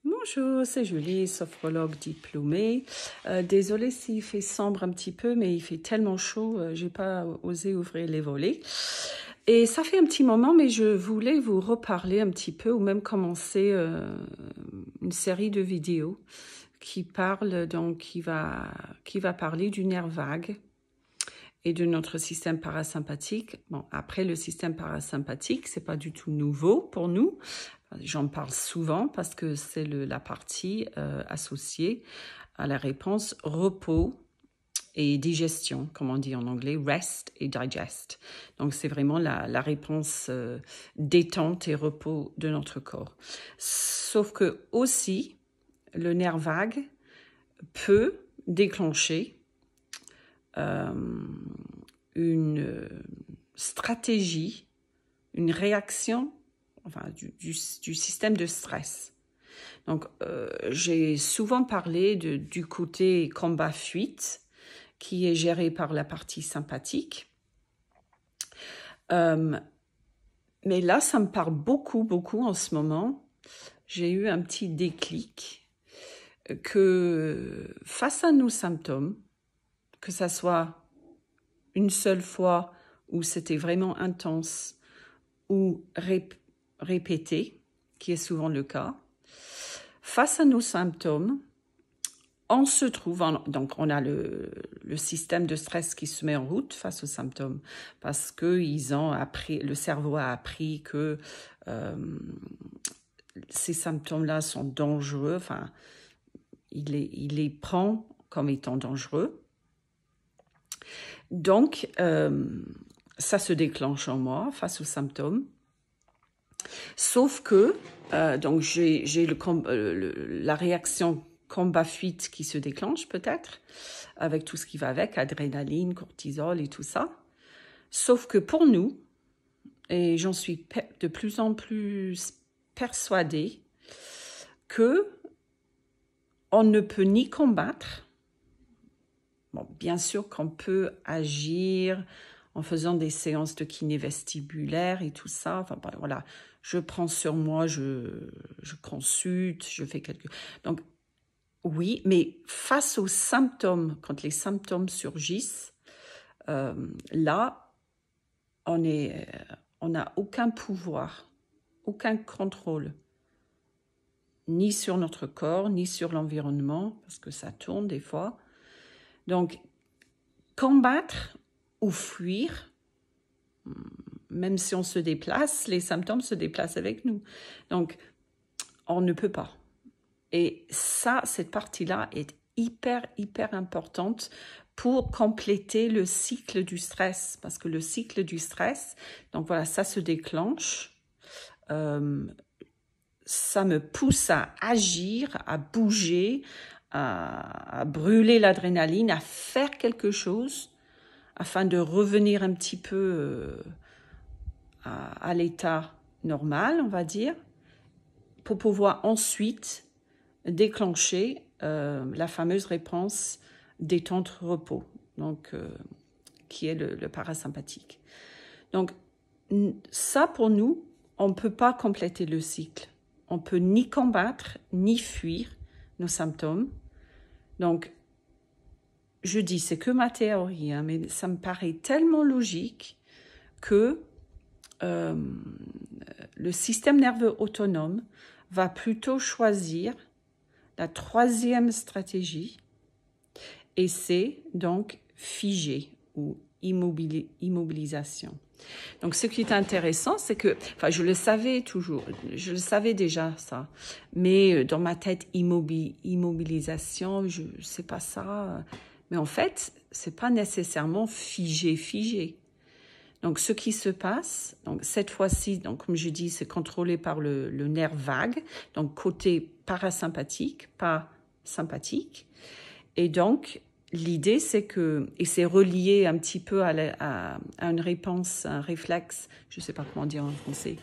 Bonjour, c'est Julie, sophrologue diplômée. Désolée s'il fait sombre un petit peu, mais il fait tellement chaud, j'ai pas osé ouvrir les volets. Et ça fait un petit moment, mais je voulais vous reparler un petit peu, ou même commencer une série de vidéos qui parle donc qui va parler du nerf vague et de notre système parasympathique. Bon, après le système parasympathique, c'est pas du tout nouveau pour nous. J'en parle souvent parce que c'est la partie associée à la réponse repos et digestion, comme on dit en anglais, rest et digest. Donc, c'est vraiment la réponse détente et repos de notre corps. Sauf que aussi, le nerf vague peut déclencher une stratégie, une réaction du système de stress. Donc, j'ai souvent parlé du côté combat-fuite qui est géré par la partie sympathique. Mais là, ça me parle beaucoup en ce moment. J'ai eu un petit déclic que face à nos symptômes, que ça soit une seule fois où c'était vraiment intense ou répété, qui est souvent le cas, face à nos symptômes, on se trouve, donc on a le système de stress qui se met en route face aux symptômes parce que le cerveau a appris que ces symptômes-là sont dangereux, enfin, il les prend comme étant dangereux. Donc, ça se déclenche en moi face aux symptômes. Sauf que, donc j'ai la réaction combat-fuite qui se déclenche peut-être, avec tout ce qui va avec, adrénaline, cortisol et tout ça. Sauf que pour nous, et j'en suis de plus en plus persuadée, que on ne peut ni combattre. Bon, bien sûr qu'on peut agir en faisant des séances de kiné vestibulaire et tout ça. Enfin, voilà, je prends sur moi, je consulte, je fais Donc, oui, mais face aux symptômes, quand les symptômes surgissent, là, on n'a aucun pouvoir, aucun contrôle, ni sur notre corps, ni sur l'environnement, parce que ça tourne des fois. Donc, combattre ou fuir, même si on se déplace, les symptômes se déplacent avec nous. Donc, on ne peut pas. Et ça, cette partie-là est hyper importante pour compléter le cycle du stress. Parce que le cycle du stress, donc voilà, ça se déclenche. Ça me pousse à agir, à bouger, à brûler l'adrénaline, à faire quelque chose afin de revenir un petit peu à l'état normal, on va dire, pour pouvoir ensuite déclencher la fameuse réponse détente-repos, donc qui est le parasympathique. Donc ça, pour nous, on ne peut pas compléter le cycle. On peut ni combattre, ni fuir nos symptômes. Donc, je dis, c'est que ma théorie, hein, mais ça me paraît tellement logique que le système nerveux autonome va plutôt choisir la troisième stratégie, et c'est donc figer ou immobilisation. Donc, ce qui est intéressant, c'est que, enfin, je le savais déjà ça, mais dans ma tête, immobilisation, c'est pas ça. Mais en fait, c'est pas nécessairement figé. Donc, ce qui se passe, donc cette fois-ci, donc comme je dis, c'est contrôlé par le nerf vague, donc côté parasympathique, pas sympathique. Et donc, l'idée, c'est que, et c'est relié un petit peu à une réponse, un réflexe, je ne sais pas comment dire en français,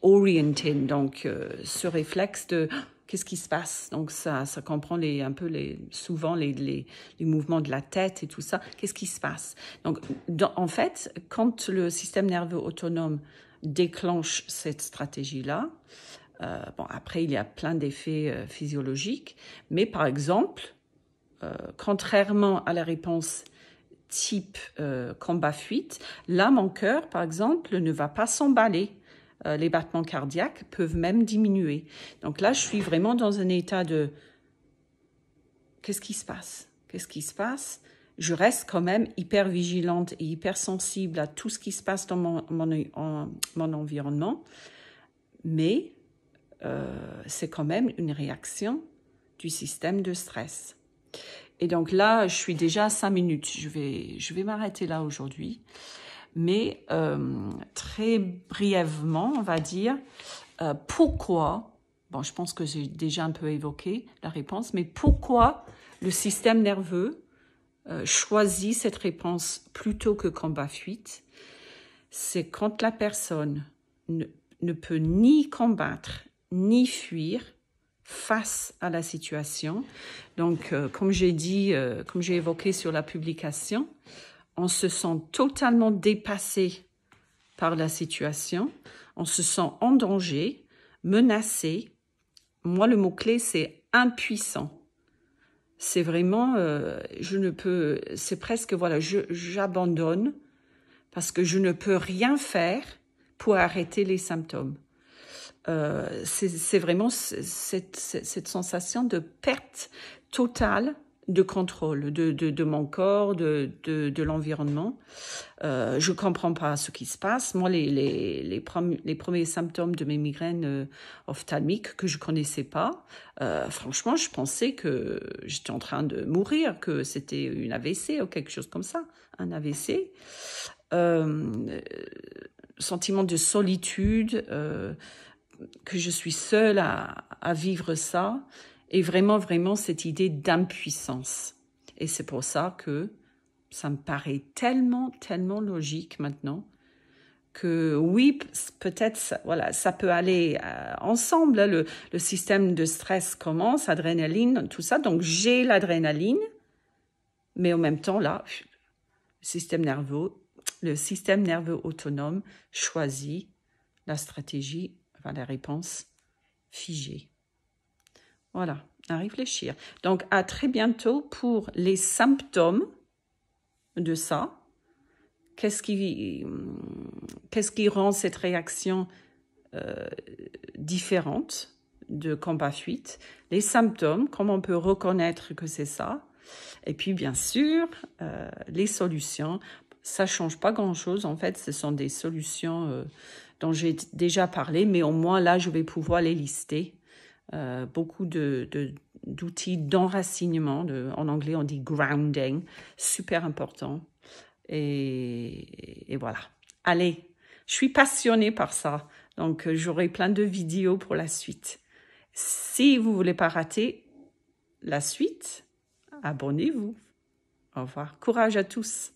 orienting, donc ce réflexe de qu'est-ce qui se passe. Donc ça comprend souvent les mouvements de la tête et tout ça. Qu'est-ce qui se passe? Donc en fait, quand le système nerveux autonome déclenche cette stratégie-là, Bon, après, il y a plein d'effets physiologiques, mais par exemple, contrairement à la réponse type combat-fuite, là, mon cœur, par exemple, ne va pas s'emballer. Les battements cardiaques peuvent même diminuer. Donc là, je suis vraiment dans un état de « qu'est-ce qui se passe? Qu'est-ce qui se passe ?» Je reste quand même hyper vigilante et hyper sensible à tout ce qui se passe dans mon environnement, mais c'est quand même une réaction du système de stress. Et donc là, je suis déjà à 5 minutes. Je vais m'arrêter là aujourd'hui. Mais très brièvement, on va dire, pourquoi, bon, je pense que j'ai déjà un peu évoqué la réponse, mais pourquoi le système nerveux choisit cette réponse plutôt que combat-fuite? C'est quand la personne ne peut ni combattre, ni fuir face à la situation. Donc, comme j'ai dit, comme j'ai évoqué sur la publication, on se sent totalement dépassé par la situation, on se sent en danger, menacé. Moi, le mot-clé, c'est impuissant. C'est vraiment, je ne peux, c'est presque, voilà, j'abandonne parce que je ne peux rien faire pour arrêter les symptômes. C'est vraiment cette sensation de perte totale de contrôle de mon corps, de l'environnement. Je comprends pas ce qui se passe. Moi, les premiers symptômes de mes migraines ophtalmiques que je connaissais pas, franchement, je pensais que j'étais en train de mourir, que c'était une AVC ou quelque chose comme ça, un AVC. Sentiment de solitude, que je suis seule à vivre ça, et vraiment cette idée d'impuissance. Et c'est pour ça que ça me paraît tellement logique maintenant que oui, peut-être, voilà, ça peut aller ensemble. Là, le système de stress commence, adrénaline, tout ça. Donc j'ai l'adrénaline, mais en même temps là, le système nerveux autonome choisit la stratégie, enfin la réponse figée. Voilà, à réfléchir. Donc, à très bientôt pour les symptômes de ça. Qu'est-ce qui rend cette réaction différente de combat-fuite? Les symptômes, comment on peut reconnaître que c'est ça? Et puis, bien sûr, les solutions. Ça ne change pas grand-chose. En fait, ce sont des solutions dont j'ai déjà parlé, mais au moins, là, je vais pouvoir les lister. Beaucoup d'outils d'enracinement, en anglais on dit grounding, super important. Et voilà. Allez, je suis passionnée par ça, donc j'aurai plein de vidéos pour la suite. Si vous ne voulez pas rater la suite, abonnez-vous. Au revoir. Courage à tous.